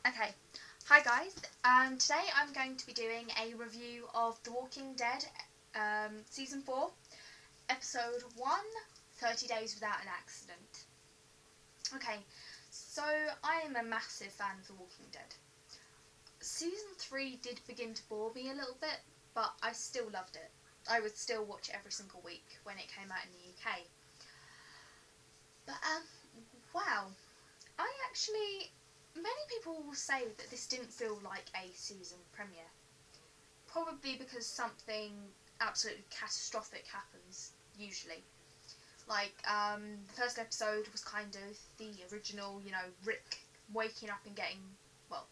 Okay, hi guys, and today I'm going to be doing a review of The Walking Dead Season 4, Episode 1, 30 Days Without an Accident. Okay, so I am a massive fan of The Walking Dead. Season 3 did begin to bore me a little bit, but I still loved it. I would still watch it every single week when it came out in the UK. But, wow, many people will say that this didn't feel like a season premiere. Probably because something absolutely catastrophic happens, usually. The first episode was kind of the original, Rick waking up and well,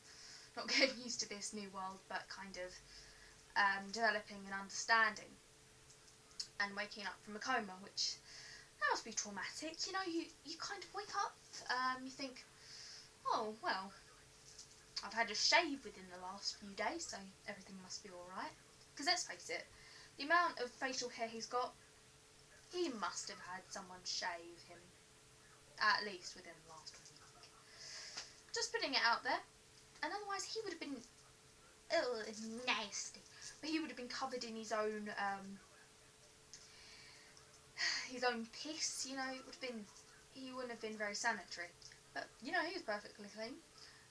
not getting used to this new world, but kind of developing an understanding and waking up from a coma, which that must be traumatic. You kind of wake up, you think, oh, well, I've had a shave within the last few days, so everything must be alright. Because let's face it, the amount of facial hair he's got, he must have had someone shave him, at least within the last week. Just putting it out there, and otherwise he would have been, nasty. But he would have been covered in his own piss, he wouldn't have been very sanitary. But, he was perfectly clean.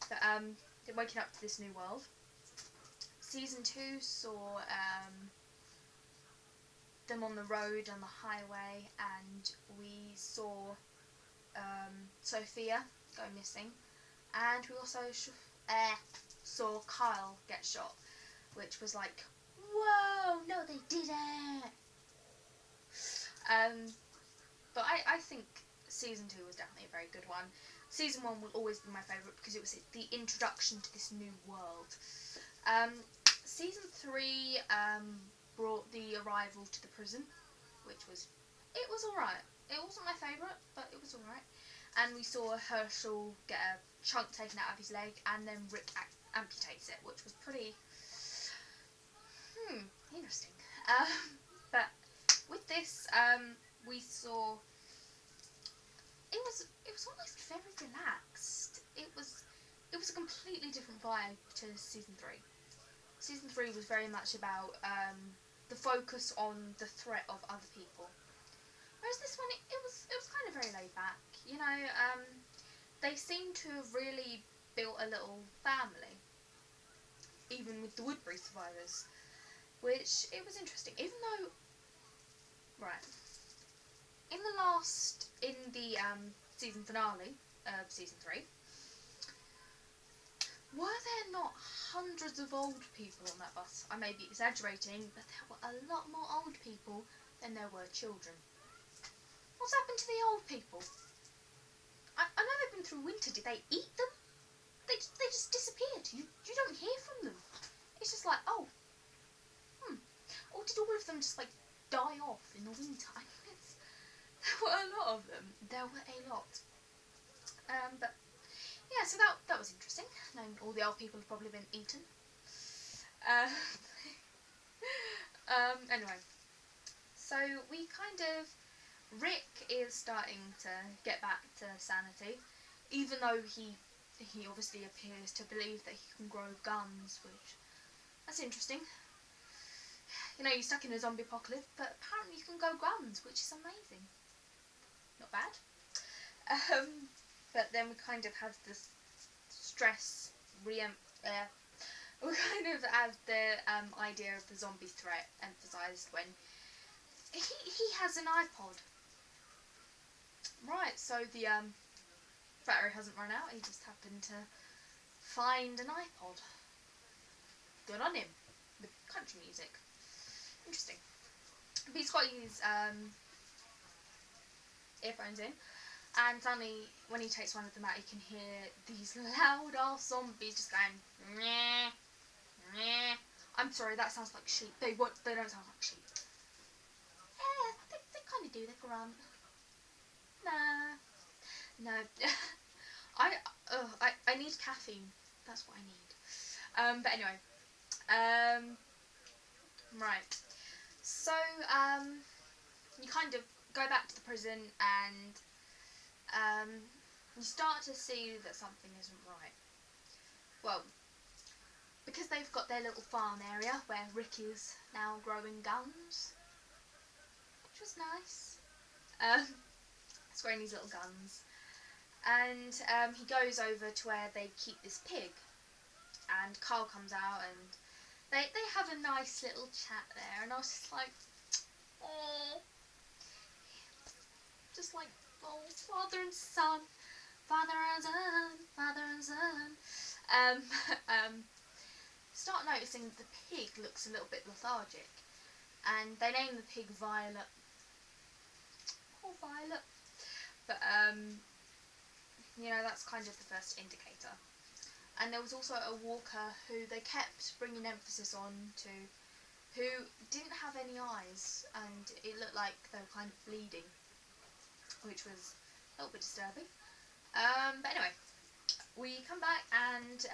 But, waking up to this new world. Season 2 saw them on the road, on the highway, and we saw Sophia go missing, and we also saw Kyle get shot, which was like, whoa, no they didn't. But I think Season 2 was definitely a very good one. Season 1 will always be my favourite because it was the introduction to this new world. Season 3 brought the arrival to the prison, which was alright. It wasn't my favourite, but it was alright. And we saw Herschel get a chunk taken out of his leg, and then Rick amputates it, which was pretty interesting. But with this, we saw it was almost very relaxed. It was a completely different vibe to Season 3. Season 3 was very much about the focus on the threat of other people. Whereas this one, it was kind of very laid back. They seem to have really built a little family, even with the Woodbury survivors, which it was interesting. Even though, right, in the season finale of Season 3, were there not hundreds of old people on that bus? I may be exaggerating, but there were a lot more old people than there were children. What's happened to the old people? I know they've been through winter. Did they eat them? They just disappeared. You don't hear from them. It's just like, oh, or did all of them just die off in the winter? There were a lot of them. There were a lot. But yeah, so that was interesting. Knowing all the old people have probably been eaten. Anyway, so we Rick is starting to get back to sanity, even though he obviously appears to believe that he can grow guns, which that's interesting. You're stuck in a zombie apocalypse, but apparently you can grow guns, which is amazing. Not bad. But then we have this stress we have the idea of the zombie threat emphasised when he has an iPod. Right, so the battery hasn't run out. He just happened to find an iPod. Good on him. With country music. Interesting. But he's got his earphones in, and suddenly when he takes one of them out, he can hear these loud ass zombies just going meh, meh. I'm sorry, that sounds like sheep. They don't sound like sheep. Yeah, they kind of do. They grunt. No. I need caffeine. That's what I need. But anyway, right. So you go back to the prison, and you start to see that something isn't right. well, because they've got their little farm area where Rick is now growing guns, which was nice. He's growing these little guns. And he goes over to where they keep this pig. And Carl comes out and they have a nice little chat there. And I was just like, oh, just like, oh, father and son, father and son, father and son. Um, um, start noticing that the pig looks a little bit lethargic. And they name the pig Violet. Poor Violet. But, that's kind of the first indicator. And there was also a walker who they kept bringing emphasis on to, who didn't have any eyes, and it looked like they were kind of bleeding, which was a little bit disturbing. But anyway, we come back and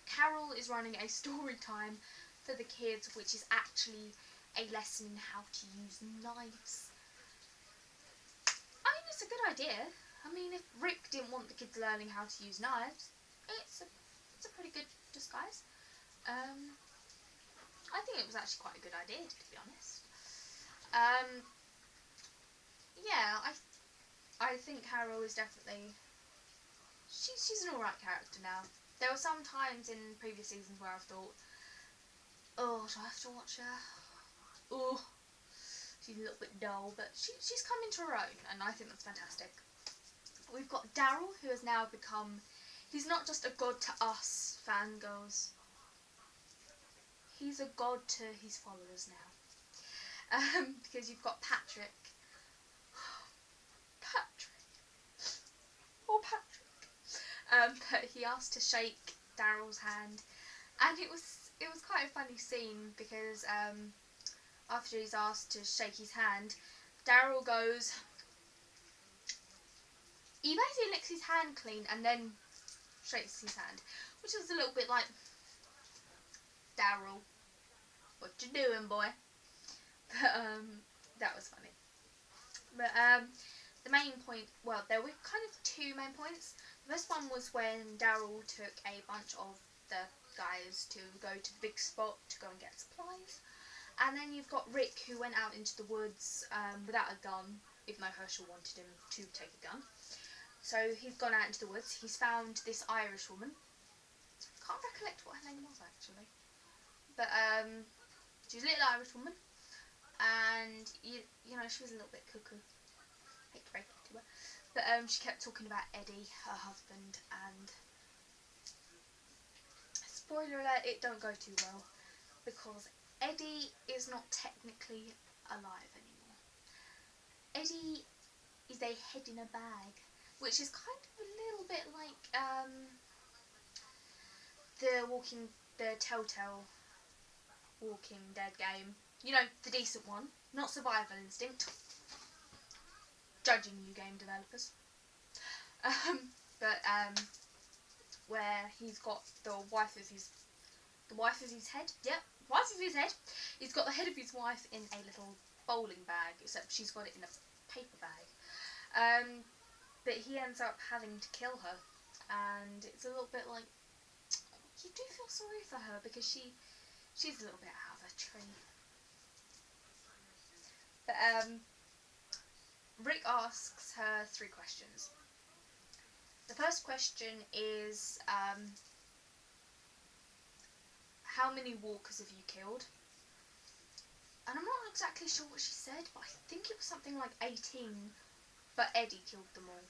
Carol is running a story time for the kids, which is actually a lesson in how to use knives. I mean, it's a good idea. I mean, if Rick didn't want the kids learning how to use knives, it's a pretty good disguise. I think it was actually quite a good idea, to be honest. Yeah, I think Carol is definitely, she's an alright character now. There were some times in previous seasons where I thought, oh, do I have to watch her? Oh, she's a little bit dull, but she's come into her own, and I think that's fantastic. We've got Daryl, who has now become, he's not just a god to us fangirls, he's a god to his followers now. Because you've got Patrick. Oh, Patrick. But he asked to shake Daryl's hand, and it was quite a funny scene because after he's asked to shake his hand, Daryl goes, he basically licks his hand clean and then shakes his hand, which is a little bit like, Daryl, what you doing, boy? But that was funny. But the main point, well, there were kind of two main points. The first one was when Daryl took a bunch of the guys to go to the big spot to go and get supplies. And then you've got Rick, who went out into the woods without a gun, even though Herschel wanted him to take a gun. So he's gone out into the woods. He's found this Irish woman. Can't recollect what her name was, actually. But she's a little Irish woman. And, you know, she was a little bit cuckoo. I hate to break it to her. But she kept talking about Eddie, her husband, and spoiler alert, it don't go too well, because Eddie is not technically alive anymore. Eddie is a head in a bag, which is kind of a little bit like the Telltale Walking Dead game. You know, the decent one, not Survival Instinct. Judging you game developers. Where he's got the wife of his head. Yep, wife of his head. He's got the head of his wife in a little bowling bag, except she's got it in a paper bag. But he ends up having to kill her, and it's a little bit like, you do feel sorry for her because she's a little bit out of her tree. But Rick asks her 3 questions. The first question is, how many walkers have you killed? And I'm not exactly sure what she said, but I think it was something like 18, but Eddie killed them all.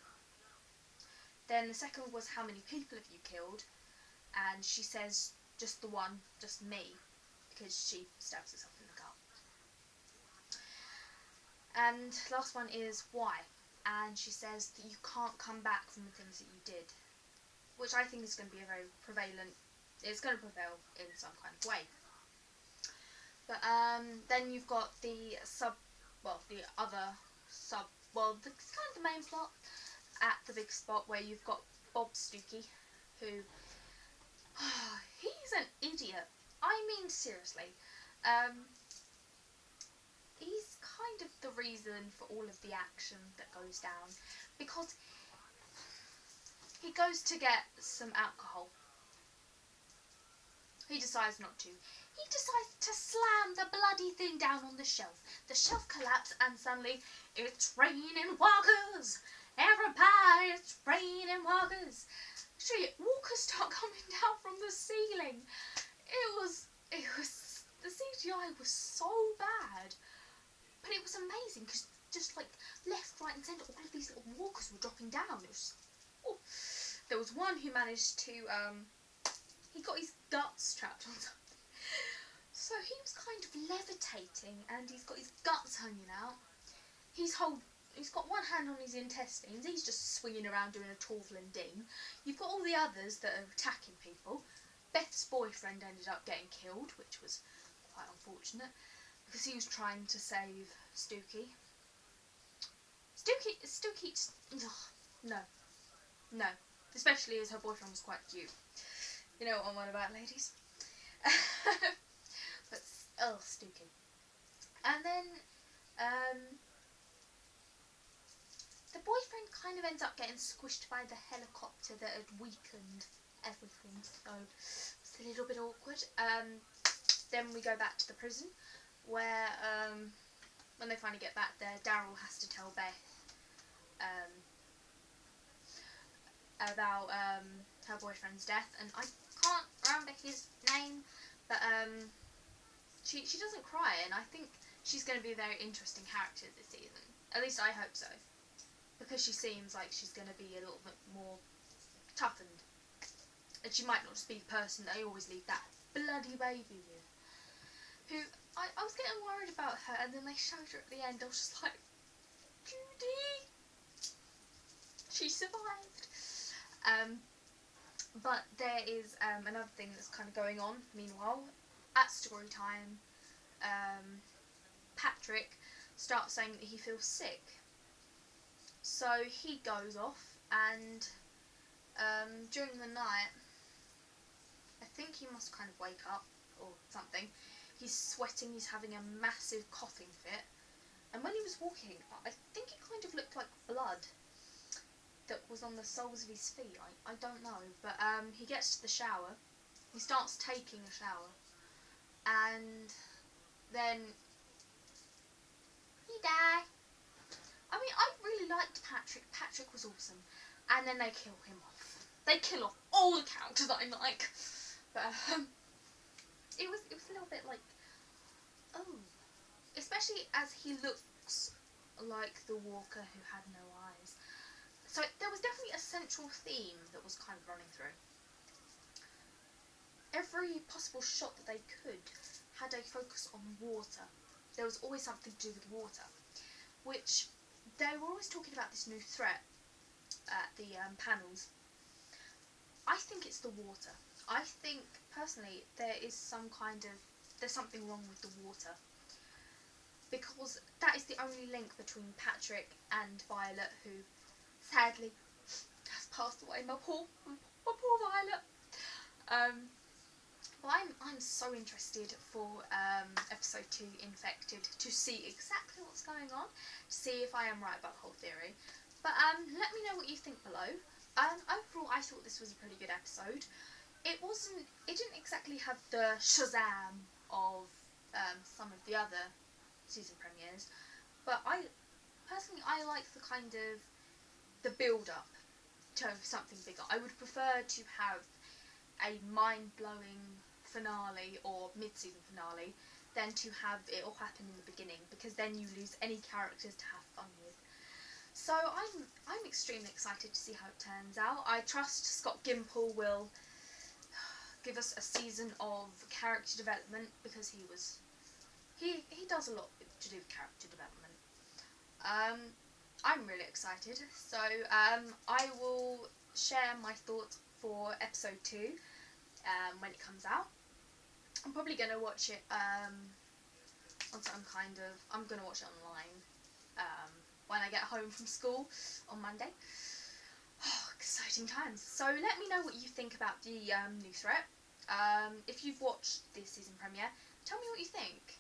Then the second was, how many people have you killed? And she says, just the one, just me, because she stabs herself in the gut. And last one is, why? And she says that you can't come back from the things that you did, which I think is going to be a very prevalent, it's going to prevail in some kind of way. But then you've got the it's kind of the main plot at the big spot, where you've got Bob Stookie, who, he's an idiot. I mean, seriously. He's kind of the reason for all of the action that goes down, because he goes to get some alcohol, He decides not to. He decides to slam the bloody thing down on the shelf. The shelf collapses and suddenly, it's raining walkers! Everybody, it's raining walkers! Actually, walkers start coming down from the ceiling. The CGI was so bad. But it was amazing because just like left, right and centre, all of these little walkers were dropping down. It was, oh. There was one who managed to, he got his guts trapped on something. So he was kind of levitating and he's got his guts hanging out. He's got one hand on his intestines. He's just swinging around doing a Torval and Dean. You've got all the others that are attacking people. Beth's boyfriend ended up getting killed, which was quite unfortunate because he was trying to save Stookie. Stookie, no. Especially as her boyfriend was quite cute. You know what I'm on about, ladies. But, Stookie. And then, the boyfriend kind of ends up getting squished by the helicopter that had weakened everything. So, it's a little bit awkward. Then we go back to the prison, where, when they finally get back there, Daryl has to tell Beth, about her boyfriend's death, and I can't remember his name, but she doesn't cry, and I think she's going to be a very interesting character this season. At least I hope so, because she seems like she's going to be a little bit more toughened, and she might not just be the person they always leave that bloody baby with. Who I was getting worried about her, and then they showed her at the end. I was just like, Judy, she survived. But there is another thing that's kind of going on. Meanwhile, at story time, Patrick starts saying that he feels sick. So he goes off, and during the night, I think he must kind of wake up or something. He's sweating, he's having a massive coughing fit, and when he was walking, I think it kind of looked like blood that was on the soles of his feet. I don't know, but he gets to the shower, he starts taking a shower, and then he died. I mean, I really liked Patrick. Patrick was awesome, and then they kill him off. They kill off all the characters that I like, but it was a little bit like, oh, especially as he looks like the Walker who had no eyes. So there was definitely a central theme that was kind of running through. Every possible shot that they could had a focus on water. There was always something to do with water, which they were always talking about this new threat at the panels. I think it's the water. I think, personally, there's something wrong with the water. Because that is the only link between Patrick and Violet, who sadly has passed away. My poor Violet. Well, I'm so interested for episode 2, Infected, to see exactly what's going on, to see if I am right about the whole theory. But let me know what you think below. Overall, I thought this was a pretty good episode. It didn't exactly have the Shazam of some of the other season premieres, but I like the kind of the build-up to something bigger. I would prefer to have a mind-blowing finale or mid-season finale than to have it all happen in the beginning, because then you lose any characters to have fun with. So I'm extremely excited to see how it turns out. I trust Scott Gimple will give us a season of character development, because he does a lot to do with character development. I'm really excited, so I will share my thoughts for episode 2 when it comes out. I'm probably going to watch it once I'm going to watch it online when I get home from school on Monday. Oh, exciting times. So let me know what you think about the new threat. If you've watched this season premiere, tell me what you think.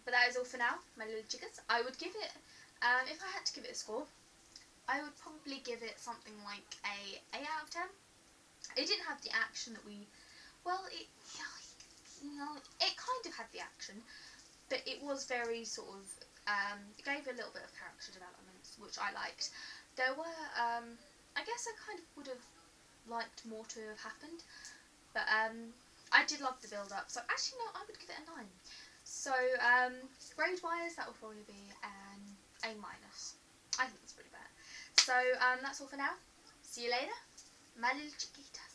But that is all for now, my little chickens. I would give it, if I had to give it a score, I would probably give it something like a 8 out of 10. It didn't have the action that we Well, it kind of had the action, but it was very sort of, it gave a little bit of character development, which I liked. There were, I guess I kind of would have liked more to have happened, but I did love the build up. So actually, no, I would give it a 9. So grade wise, that would probably be an A minus. I think it's pretty bad. So that's all for now. See you later, my little chiquita.